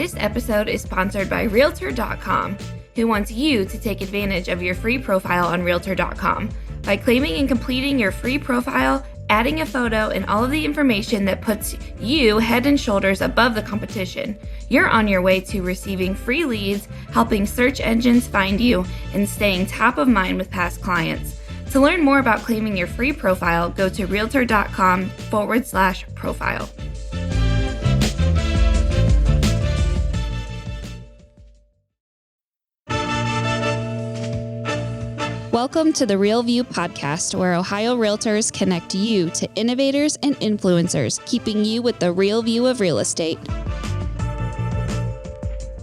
This episode is sponsored by Realtor.com, who wants you to take advantage of your free profile on Realtor.com. By claiming and completing your free profile, adding a photo, and all of the information that puts you head and shoulders above the competition, you're on your way to receiving free leads, helping search engines find you, and staying top of mind with past clients. To learn more about claiming your free profile, go to Realtor.com/profile. Welcome to the Real View podcast, where Ohio Realtors connect you to innovators and influencers, keeping you with the real view of real estate.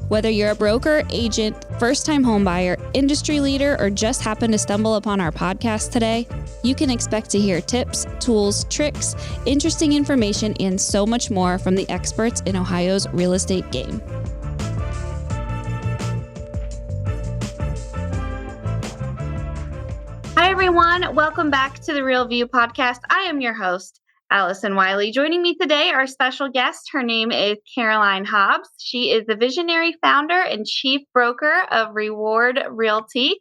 Whether you're a broker, agent, first-time homebuyer, industry leader, or just happen to stumble upon our podcast today, you can expect to hear tips, tools, tricks, interesting information, and so much more from the experts in Ohio's real estate game. Hi, everyone. Welcome back to the Real View podcast. I am your host, Allison Wiley. Joining me today, our special guest. Her name is Caroline Hobbs. She is the visionary founder and chief broker of Reward Realty.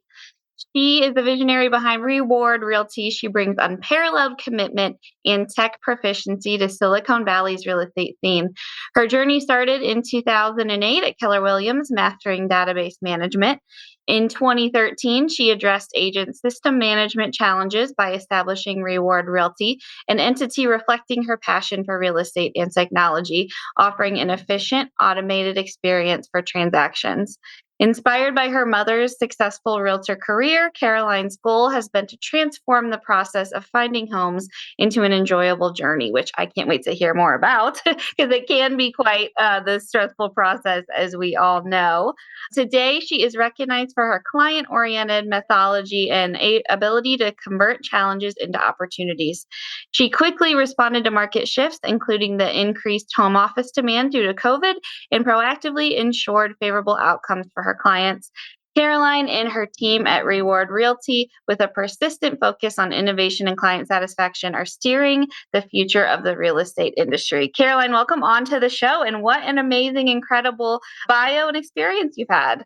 She is the visionary behind Reward Realty. She brings unparalleled commitment and tech proficiency to Silicon Valley's real estate scene. Her journey started in 2008 at Keller Williams, mastering database management. In 2013, she addressed agent system management challenges by establishing Reward Realty, an entity reflecting her passion for real estate and technology, offering an efficient, automated experience for transactions. Inspired by her mother's successful realtor career, Caroline's goal has been to transform the process of finding homes into an enjoyable journey, which I can't wait to hear more about because it can be quite the stressful process, as we all know. Today, she is recognized for her client-oriented methodology and ability to convert challenges into opportunities. She quickly responded to market shifts, including the increased home office demand due to COVID, and proactively ensured favorable outcomes for her clients. Caroline and her team at Reward Realty, with a persistent focus on innovation and client satisfaction, are steering the future of the real estate industry. Caroline, welcome on to the show, and what an amazing, incredible bio and experience you've had.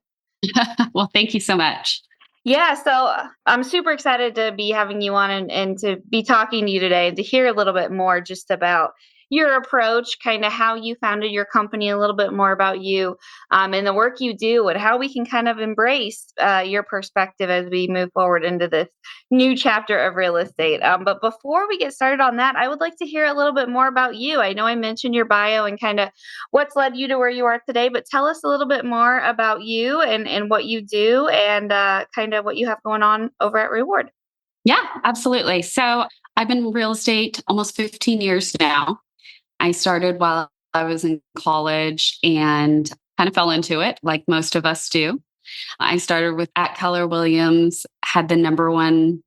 Well, thank you so much. Yeah, so I'm super excited to be having you on and to be talking to you today and to hear a little bit more just about your approach, kind of how you founded your company, a little bit more about you and the work you do and how we can kind of embrace your perspective as we move forward into this new chapter of real estate. But before we get started on that, I would like to hear a little bit more about you. I know I mentioned your bio and kind of what's led you to where you are today, but tell us a little bit more about you and what you do and kind of what you have going on over at Reward. Yeah, absolutely. So I've been in real estate almost 15 years now. I started while I was in college and kind of fell into it like most of us do. I started with at Keller Williams, had the #1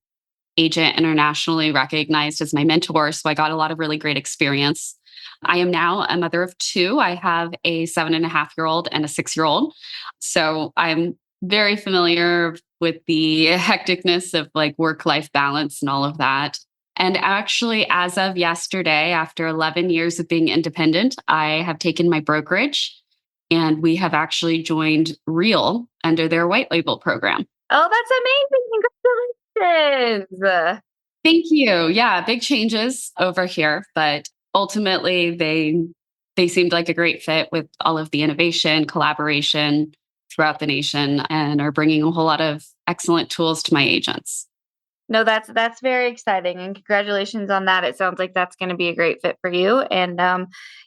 agent internationally recognized as my mentor. So I got a lot of really great experience. I am now a mother of 2. I have a 7.5-year-old and a 6-year-old. So I'm very familiar with the hecticness of like work-life balance and all of that. And actually, as of yesterday, after 11 years of being independent, I have taken my brokerage and we have actually joined Real under their white label program. Oh, that's amazing. Congratulations. Thank you. Yeah, big changes over here, but ultimately they seemed like a great fit with all of the innovation, collaboration throughout the nation, and are bringing a whole lot of excellent tools to my agents. No, that's very exciting, and congratulations on that. It sounds like that's going to be a great fit for you, and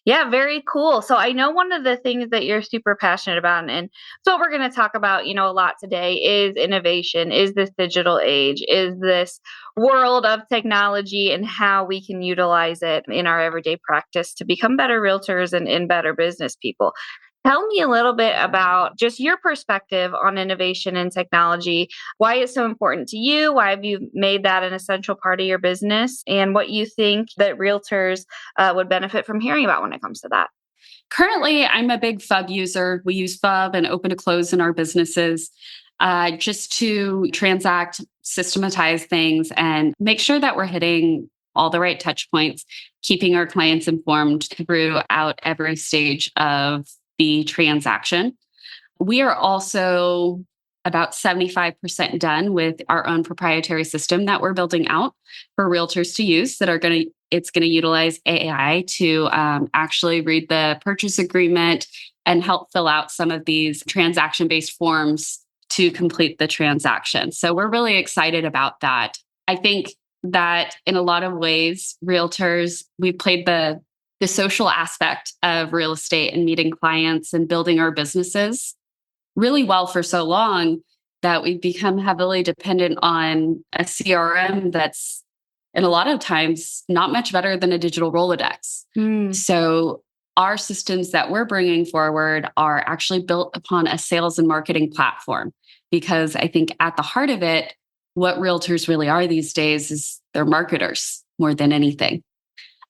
yeah, very cool. So I know one of the things that you're super passionate about, and so what we're going to talk about, a lot today is innovation, is this digital age, is this world of technology, and how we can utilize it in our everyday practice to become better realtors and better business people. Tell me a little bit about just your perspective on innovation and technology, why it's so important to you, why have you made that an essential part of your business, and what you think that realtors would benefit from hearing about when it comes to that. Currently, I'm a big FUB user. We use FUB and open to close in our businesses just to transact, systematize things, and make sure that we're hitting all the right touch points, keeping our clients informed throughout every stage of the transaction. We are also about 75% done with our own proprietary system that we're building out for realtors to use it's going to utilize AI to actually read the purchase agreement and help fill out some of these transaction-based forms to complete the transaction. So we're really excited about that. I think that in a lot of ways, realtors, we've played the social aspect of real estate and meeting clients and building our businesses really well for so long that we've become heavily dependent on a CRM that's, in a lot of times, not much better than a digital Rolodex. So our systems that we're bringing forward are actually built upon a sales and marketing platform, because I think at the heart of it, what realtors really are these days is they're marketers more than anything.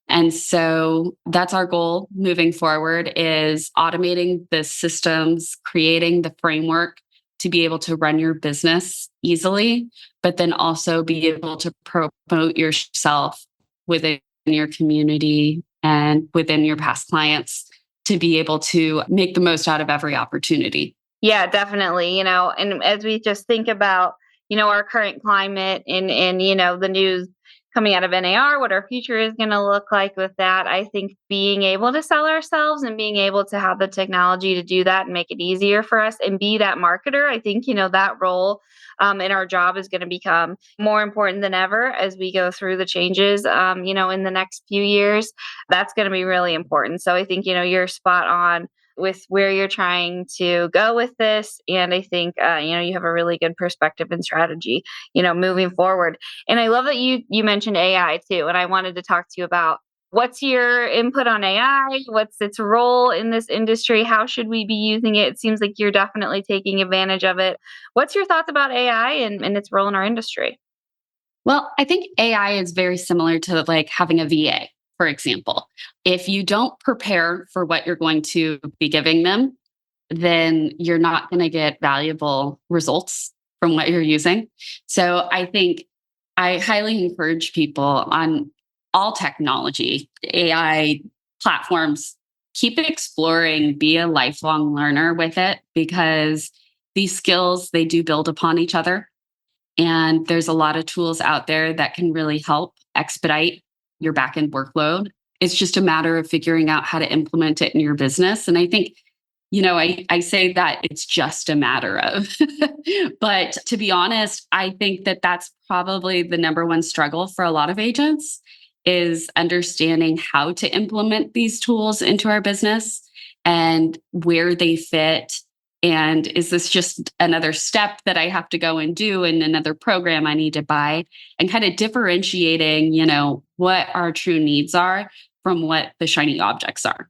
And so that's our goal moving forward, is automating the systems, creating the framework to be able to run your business easily, but then also be able to promote yourself within your community and within your past clients to be able to make the most out of every opportunity. Yeah, definitely. And as we just think about, our current climate and the news coming out of NAR, what our future is going to look like with that, I think being able to sell ourselves and being able to have the technology to do that and make it easier for us and be that marketer, I think, that role in our job is going to become more important than ever as we go through the changes, in the next few years. That's going to be really important. So I think, you're spot on with where you're trying to go with this. And I think, you have a really good perspective and strategy, moving forward. And I love that you mentioned AI too. And I wanted to talk to you about what's your input on AI? What's its role in this industry? How should we be using it? It seems like you're definitely taking advantage of it. What's your thoughts about AI and its role in our industry? Well, I think AI is very similar to like having a VA, for example. If you don't prepare for what you're going to be giving them, then you're not going to get valuable results from what you're using. So I think I highly encourage people on all technology, AI platforms, keep exploring, be a lifelong learner with it, because these skills, they do build upon each other. And there's a lot of tools out there that can really help expedite your back-end workload. It's just a matter of figuring out how to implement it in your business. And I think, I say that it's just a matter of, but to be honest, I think that that's probably the number one struggle for a lot of agents, is understanding how to implement these tools into our business and where they fit. And is this just another step that I have to go and do and another program I need to buy, and kind of differentiating, what our true needs are from what the shiny objects are.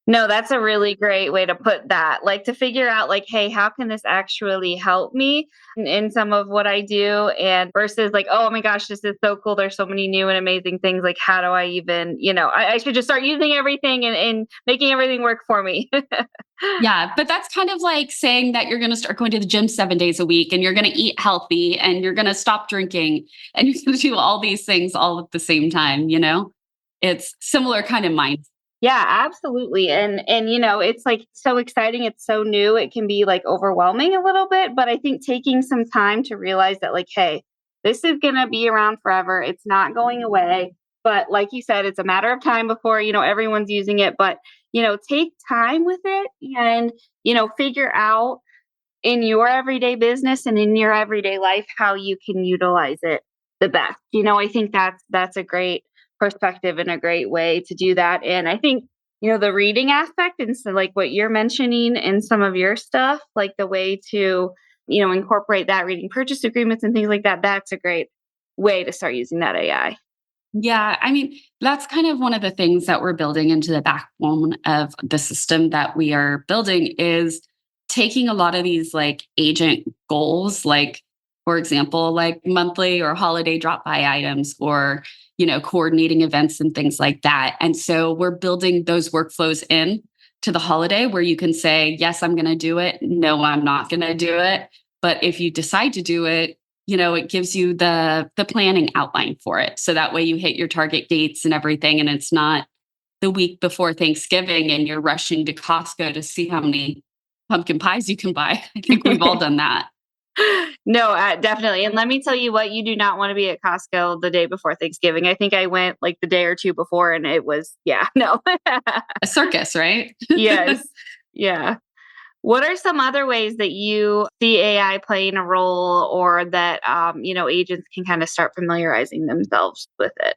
No, that's a really great way to put that. Like, to figure out like, hey, how can this actually help me in some of what I do? And versus like, oh my gosh, this is so cool. There's so many new and amazing things. Like, how do I even, I should just start using everything and making everything work for me. Yeah, but that's kind of like saying that you're going to start going to the gym 7 days a week and you're going to eat healthy and you're going to stop drinking and you're going to do all these things all at the same time, It's similar kind of mind. Yeah, absolutely. And it's like so exciting. It's so new. It can be like overwhelming a little bit, but I think taking some time to realize that like, hey, this is going to be around forever. It's not going away. But like you said, it's a matter of time before, everyone's using it, but take time with it and, figure out in your everyday business and in your everyday life how you can utilize it the best. I think that's a great perspective and a great way to do that. And I think, the reading aspect and so like what you're mentioning in some of your stuff, like the way to, incorporate that, reading purchase agreements and things like that, that's a great way to start using that AI. Yeah, I mean, that's kind of one of the things that we're building into the backbone of the system that we are building, is taking a lot of these like agent goals, like, for example, like monthly or holiday drop by items, or, coordinating events and things like that. And so we're building those workflows in to the holiday where you can say, yes, I'm going to do it. No, I'm not going to do it. But if you decide to do it, it gives you the planning outline for it. So that way you hit your target dates and everything. And it's not, the week before Thanksgiving and you're rushing to Costco to see how many pumpkin pies you can buy. I think we've all done that. No, definitely. And let me tell you what, you do not want to be at Costco the day before Thanksgiving. I think I went like the day or two before and it was, yeah, no. A circus, right? Yes. Yeah. What are some other ways that you see AI playing a role or that, agents can kind of start familiarizing themselves with it?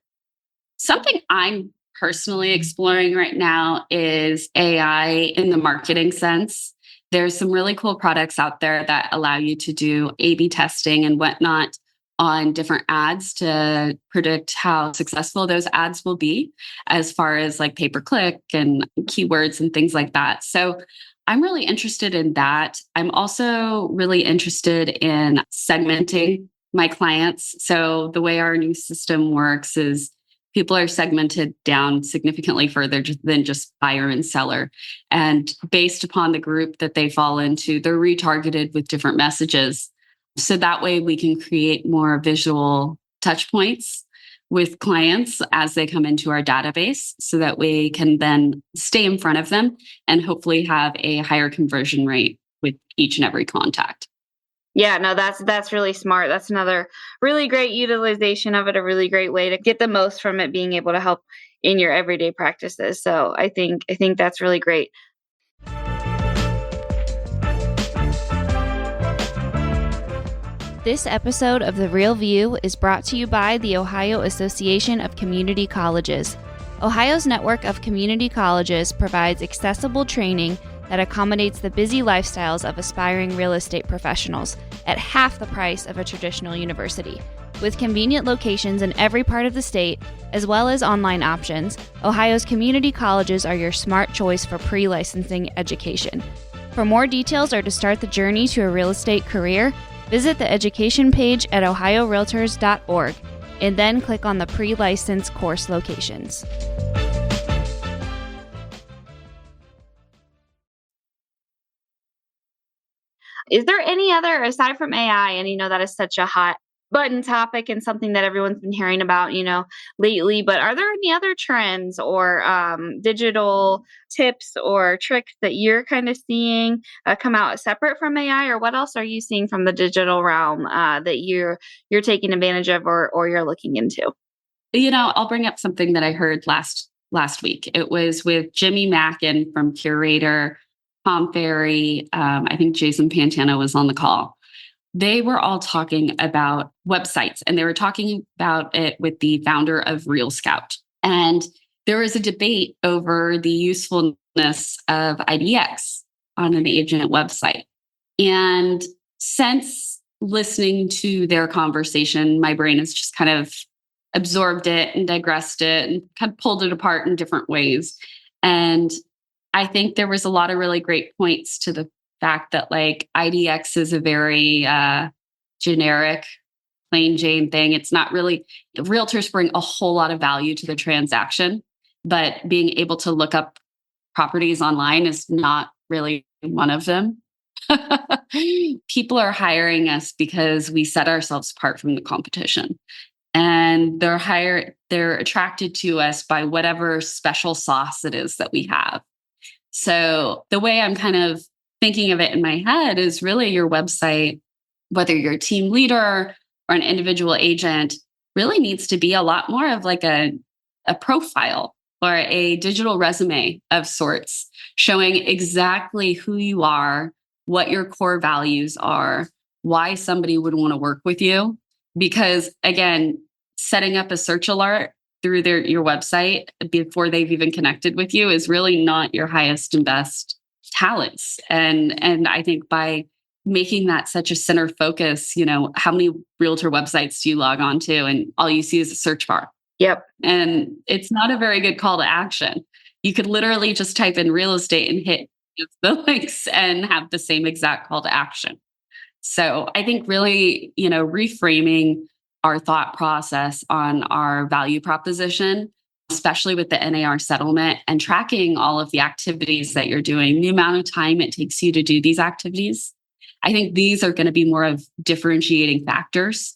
Something I'm personally exploring right now is AI in the marketing sense. There's some really cool products out there that allow you to do A/B testing and whatnot on different ads to predict how successful those ads will be, as far as like pay per click and keywords and things like that. So I'm really interested in that. I'm also really interested in segmenting my clients. So the way our new system works is people are segmented down significantly further than just buyer and seller. And based upon the group that they fall into, they're retargeted with different messages. So that way we can create more visual touch points with clients as they come into our database so that we can then stay in front of them and hopefully have a higher conversion rate with each and every contact. Yeah, no, that's really smart. That's another really great utilization of it, a really great way to get the most from it being able to help in your everyday practices. So I think that's really great. This episode of The Real View is brought to you by the Ohio Association of Community Colleges. Ohio's network of community colleges provides accessible training that accommodates the busy lifestyles of aspiring real estate professionals at half the price of a traditional university. With convenient locations in every part of the state, as well as online options, Ohio's community colleges are your smart choice for pre-licensing education. For more details or to start the journey to a real estate career, visit the education page at ohiorealtors.org and then click on the pre-license course locations. Is there any other, aside from AI, and that is such a hot button topic and something that everyone's been hearing about, lately, but are there any other trends or digital tips or tricks that you're kind of seeing come out separate from AI, or what else are you seeing from the digital realm that you're taking advantage of or you're looking into? I'll bring up something that I heard last week. It was with Jimmy Mackin from Curator, Tom Ferry. I think Jason Pantano was on the call. They were all talking about websites, and they were talking about it with the founder of Real Scout. And there was a debate over the usefulness of IDX on an agent website. And since listening to their conversation, my brain has just kind of absorbed it and digressed it and kind of pulled it apart in different ways. And I think there was a lot of really great points to the fact that like IDX is a very generic, plain Jane thing. It's not really, realtors bring a whole lot of value to the transaction, but being able to look up properties online is not really one of them. People are hiring us because we set ourselves apart from the competition. And they're attracted to us by whatever special sauce it is that we have. So the way I'm kind of thinking of it in my head is really your website, whether you're a team leader or an individual agent, really needs to be a lot more of like a profile or a digital resume of sorts, showing exactly who you are, what your core values are, why somebody would want to work with you. Because again, setting up a search alert through your website before they've even connected with you is really not your highest and best talents. And I think by making that such a center focus, how many realtor websites do you log on to and all you see is a search bar? Yep. And it's not a very good call to action. You could literally just type in real estate and hit the links and have the same exact call to action. So I think really, reframing our thought process on our value proposition, especially with the NAR settlement and tracking all of the activities that you're doing, the amount of time it takes you to do these activities. I think these are going to be more of differentiating factors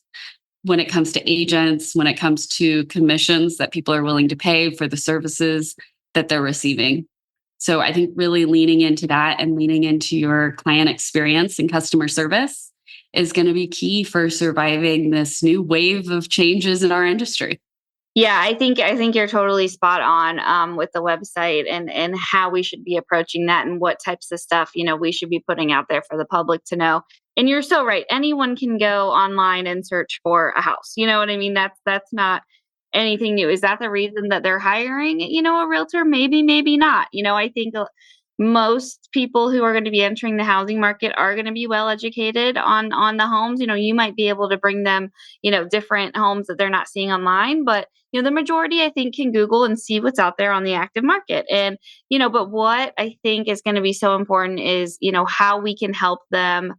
when it comes to agents, when it comes to commissions that people are willing to pay for the services that they're receiving. So I think really leaning into that and leaning into your client experience and customer service is going to be key for surviving this new wave of changes in our industry. Yeah, I think you're totally spot on with the website and how we should be approaching that and what types of stuff we should be putting out there for the public to know. And you're so right. Anyone can go online and search for a house. You know what I mean? That's not anything new. Is that the reason that they're hiring a realtor? Maybe, maybe not. I think most people who are going to be entering the housing market are going to be well educated on the homes. You might be able to bring them different homes that they're not seeing online, but the majority I think can Google and see what's out there on the active market. And but what I think is going to be so important is how we can help them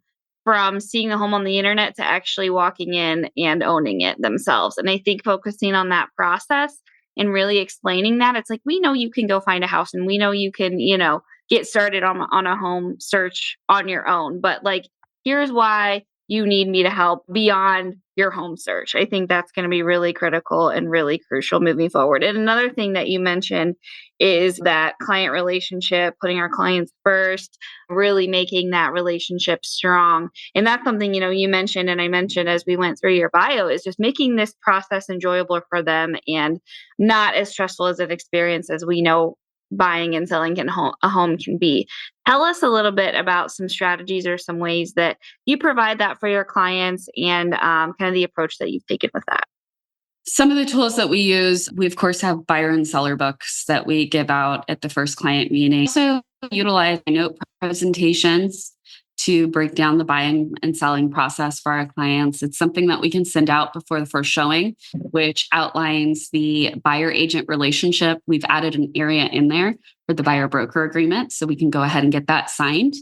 from seeing a home on the internet to actually walking in and owning it themselves. And I think focusing on that process and really explaining that, it's like, we know you can go find a house and we know you can get started on a home search on your own. But like, here's why you need me to help beyond your home search. I think that's going to be really critical and really crucial moving forward. And another thing that you mentioned is that client relationship, putting our clients first, really making that relationship strong. And that's something, you mentioned, and I mentioned as we went through your bio, is just making this process enjoyable for them and not as stressful as an experience as we know buying and selling a home can be. Tell us a little bit about some strategies or some ways that you provide that for your clients and kind of the approach that you've taken with that. Some of the tools that we use, we of course have buyer and seller books that we give out at the first client meeting. Also utilize note presentations to break down the buying and selling process for our clients. It's something that we can send out before the first showing, which outlines the buyer agent relationship. We've added an area in there for the buyer broker agreement, so we can go ahead and get that signed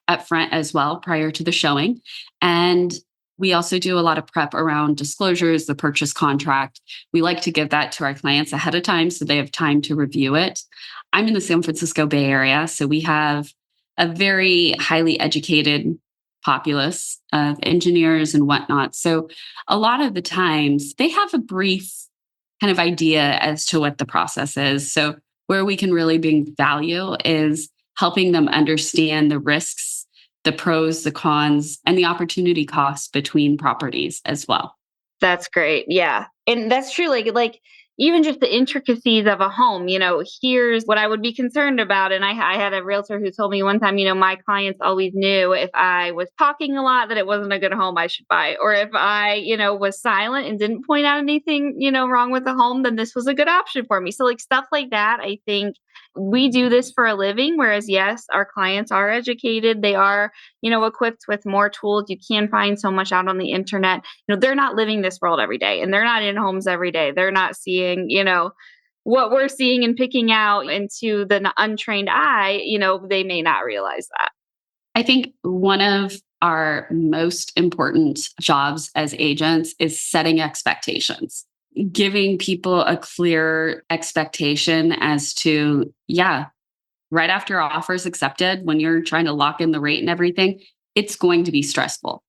up front as well prior to the showing. And we also do a lot of prep around disclosures, the purchase contract. We like to give that to our clients ahead of time so they have time to review it. I'm in the San Francisco Bay Area, so we have a very highly educated populace of engineers and whatnot. So a lot of the times they have a brief kind of idea as to what the process is. So where we can really bring value is helping them understand the risks, the pros, the cons, and the opportunity costs between properties as well. That's great. Yeah. And that's true. Like even just the intricacies of a home, here's what I would be concerned about. And I had a realtor who told me one time, my clients always knew if I was talking a lot that it wasn't a good home I should buy. Or if I, was silent and didn't point out anything, wrong with the home, then this was a good option for me. So like stuff like that, I think we do this for a living. Whereas yes, our clients are educated. They are, equipped with more tools. You can find so much out on the internet. They're not living this world every day and they're not in homes every day. They're not seeing, what we're seeing and picking out into the untrained eye, they may not realize that. I think one of our most important jobs as agents is setting expectations, giving people a clear expectation as to, yeah, right after offer is accepted, when you're trying to lock in the rate and everything, it's going to be stressful.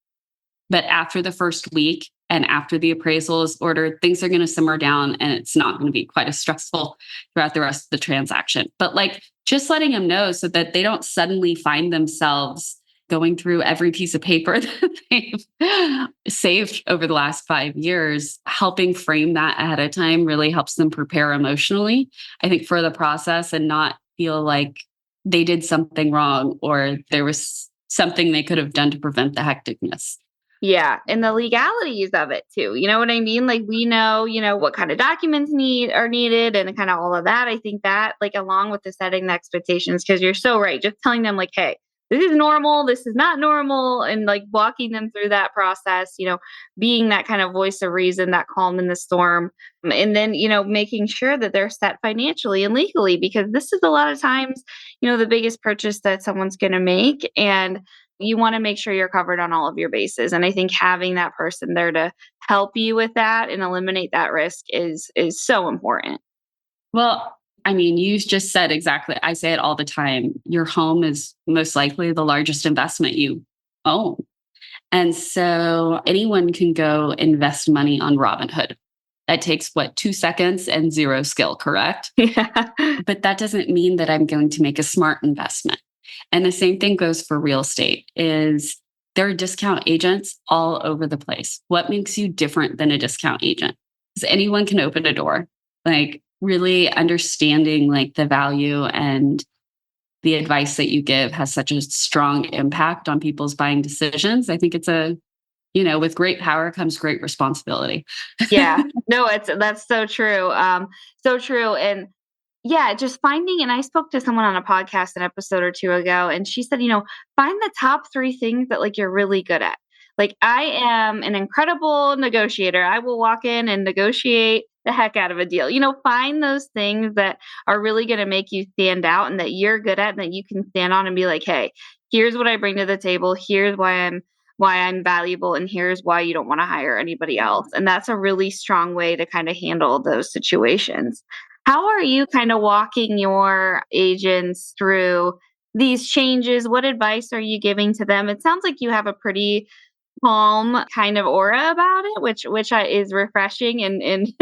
But after the first week and after the appraisal is ordered, things are going to simmer down and it's not going to be quite as stressful throughout the rest of the transaction. But like just letting them know so that they don't suddenly find themselves going through every piece of paper that they've saved over the last 5 years, helping frame that ahead of time really helps them prepare emotionally, I think, for the process and not feel like they did something wrong or there was something they could have done to prevent the hecticness. Yeah. And the legalities of it too. You know what I mean? Like we know, what kind of documents are needed and kind of all of that. I think that like along with the setting the expectations, because you're so right. Just telling them like, hey, this is normal, this is not normal. And like walking them through that process, being that kind of voice of reason, that calm in the storm. And then, making sure that they're set financially and legally, because this is a lot of times, the biggest purchase that someone's going to make. And you want to make sure you're covered on all of your bases. And I think having that person there to help you with that and eliminate that risk is so important. Well, I mean, you just said exactly. I say it all the time. Your home is most likely the largest investment you own. And so anyone can go invest money on Robinhood. That takes 2 seconds and zero skill, correct? Yeah. But that doesn't mean that I'm going to make a smart investment. And the same thing goes for real estate is there are discount agents all over the place. What makes you different than a discount agent? Because anyone can open a door. Like really understanding like the value and the advice that you give has such a strong impact on people's buying decisions. I think it's with great power comes great responsibility. Yeah. No, that's so true. So true. And yeah, just finding, and I spoke to someone on a podcast an episode or two ago, and she said, find the top three things that like you're really good at. Like I am an incredible negotiator. I will walk in and negotiate the heck out of a deal. Find those things that are really going to make you stand out and that you're good at and that you can stand on and be like, hey, here's what I bring to the table. Here's why I'm valuable, and here's why you don't want to hire anybody else. And that's a really strong way to kind of handle those situations. How are you kind of walking your agents through these changes? What advice are you giving to them? It sounds like you have a pretty calm kind of aura about it, which is refreshing in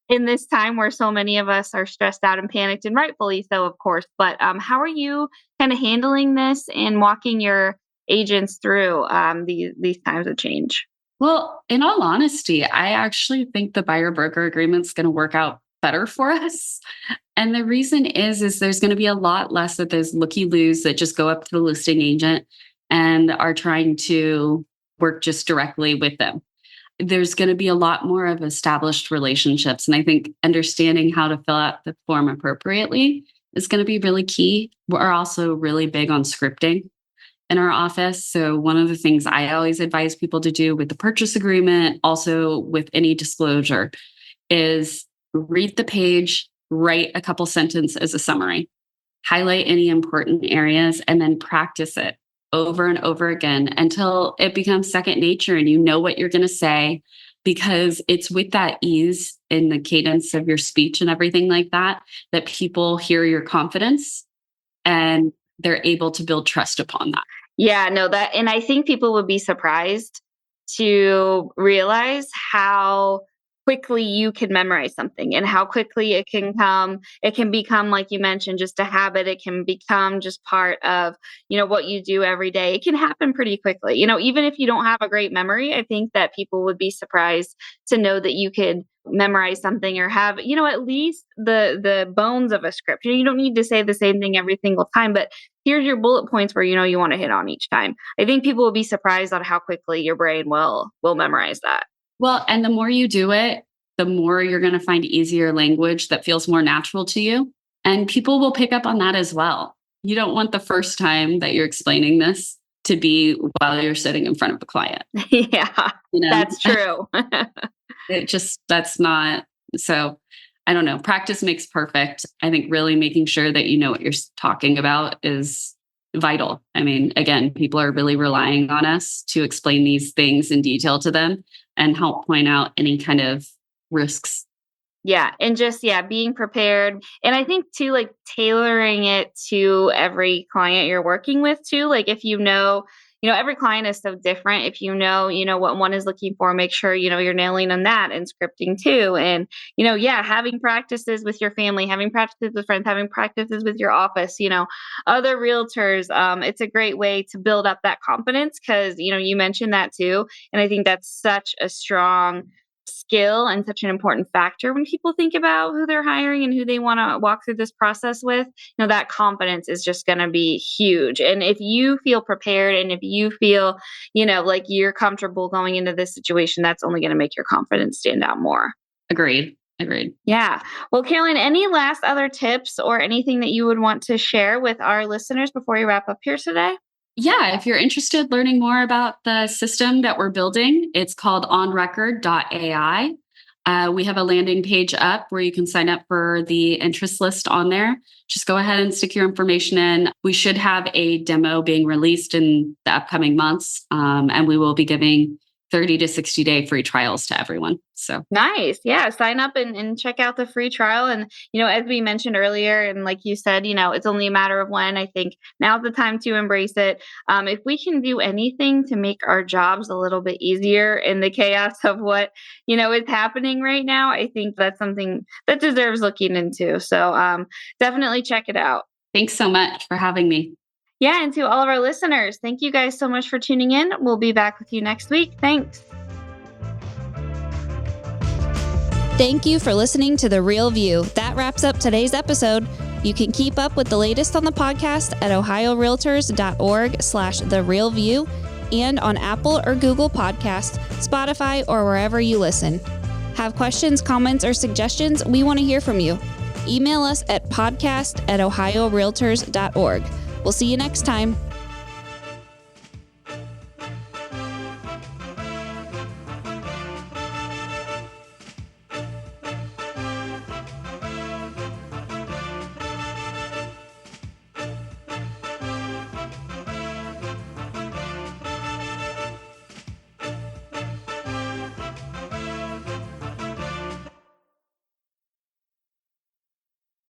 in this time where so many of us are stressed out and panicked, and rightfully so, of course. But how are you kind of handling this and walking your agents through these times of change? Well, in all honesty, I actually think the buyer broker agreement is going to work out better for us. And the reason is there's going to be a lot less of those looky-loos that just go up to the listing agent and are trying to work just directly with them. There's going to be a lot more of established relationships. And I think understanding how to fill out the form appropriately is going to be really key. We're also really big on scripting in our office. So one of the things I always advise people to do with the purchase agreement, also with any disclosure, is read the page, write a couple sentences as a summary, highlight any important areas, and then practice it over and over again until it becomes second nature and you know what you're going to say, because it's with that ease in the cadence of your speech and everything like that, that people hear your confidence and they're able to build trust upon that. Yeah, no, and I think people would be surprised to realize how quickly you can memorize something and how quickly it can become, like you mentioned, just a habit. It can become just part of, what you do every day. It can happen pretty quickly. Even if you don't have a great memory, I think that people would be surprised to know that you could memorize something or have, at least the bones of a script. You don't need to say the same thing every single time, but here's your bullet points where you want to hit on each time. I think people will be surprised on how quickly your brain will memorize that. Well, and the more you do it, the more you're going to find easier language that feels more natural to you. And people will pick up on that as well. You don't want the first time that you're explaining this to be while you're sitting in front of a client. Yeah, that's true. That's not, so I don't know. Practice makes perfect. I think really making sure that you know what you're talking about is vital. I mean, again, people are really relying on us to explain these things in detail to them and help point out any kind of risks. Yeah. And just, being prepared. And I think too, like tailoring it to every client you're working with too. Like if every client is so different. If what one is looking for, make sure, you're nailing on that and scripting too. And, having practices with your family, having practices with friends, having practices with your office, other realtors. It's a great way to build up that confidence because, you mentioned that too. And I think that's such a strong skill and such an important factor when people think about who they're hiring and who they want to walk through this process with. That confidence is just going to be huge. And if you feel prepared and if you feel, like you're comfortable going into this situation, that's only going to make your confidence stand out more. Agreed. Yeah. Well, Caroline, any last other tips or anything that you would want to share with our listeners before we wrap up here today? Yeah, if you're interested learning more about the system that we're building, it's called onrecord.ai. We have a landing page up where you can sign up for the interest list on there. Just go ahead and stick your information in. We should have a demo being released in the upcoming months, and we will be giving 30 to 60 day free trials to everyone. So nice. Yeah. Sign up and check out the free trial. And, as we mentioned earlier, and like you said, it's only a matter of when. I think now's the time to embrace it. If we can do anything to make our jobs a little bit easier in the chaos of what, is happening right now, I think that's something that deserves looking into. So definitely check it out. thanks so much for having me. Yeah. And to all of our listeners, thank you guys so much for tuning in. We'll be back with you next week. Thanks. Thank you for listening to The Real View. That wraps up today's episode. You can keep up with the latest on the podcast at ohiorealtors.org/therealview and on Apple or Google Podcasts, Spotify, or wherever you listen. Have questions, comments, or suggestions? We want to hear from you. Email us at podcast@ohiorealtors.org. We'll see you next time.